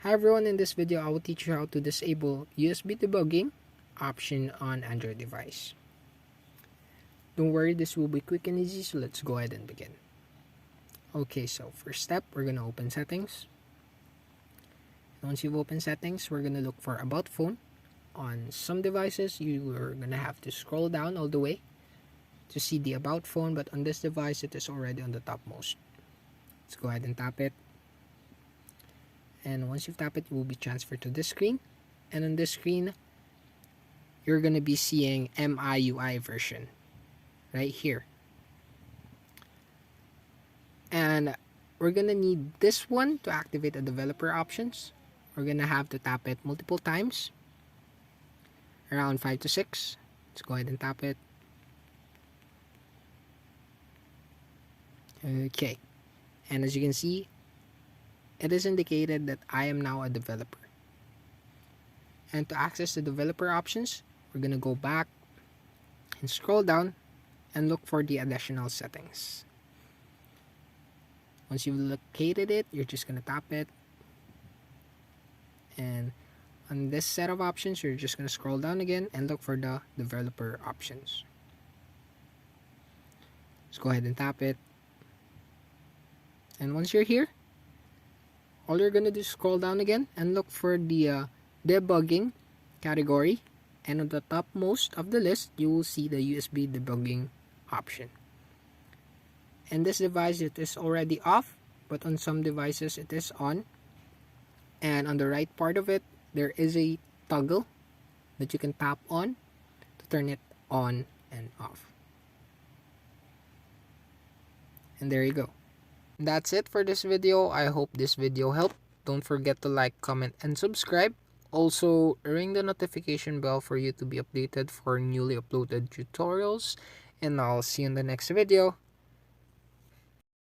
Hi everyone, in this video I will teach you how to disable USB debugging option on Android device. Don't worry, this will be quick and easy, so let's go ahead and begin. Okay, so first step, we're gonna open settings. Once you've opened settings, we're gonna look for about phone. On some devices, you are gonna have to scroll down all the way to see the about phone, but on this device, it is already on the topmost. Let's go ahead and tap it. And once you've tapped it, you will be transferred to this screen. And on this screen, you're going to be seeing MIUI version right here. And we're going to need this one to activate the developer options. We're going to have to tap it multiple times, around 5 to 6. Let's go ahead and tap it. Okay. And as you can see, it is indicated that I am now a developer. And to access the developer options, we're going to go back and scroll down and look for the additional settings. Once you've located it, you're just going to tap it. And on this set of options, you're just going to scroll down again and look for the developer options. Let's go ahead and tap it. And once you're here, all you're going to do is scroll down again and look for the debugging category. And on the topmost of the list, you will see the USB debugging option. And this device, it is already off, but on some devices it is on. And on the right part of it, there is a toggle that you can tap on to turn it on and off. And there you go. That's it for this video. I hope this video helped. Don't forget to like, comment, and subscribe. Also, ring the notification bell for you to be updated for newly uploaded tutorials. And I'll see you in the next video.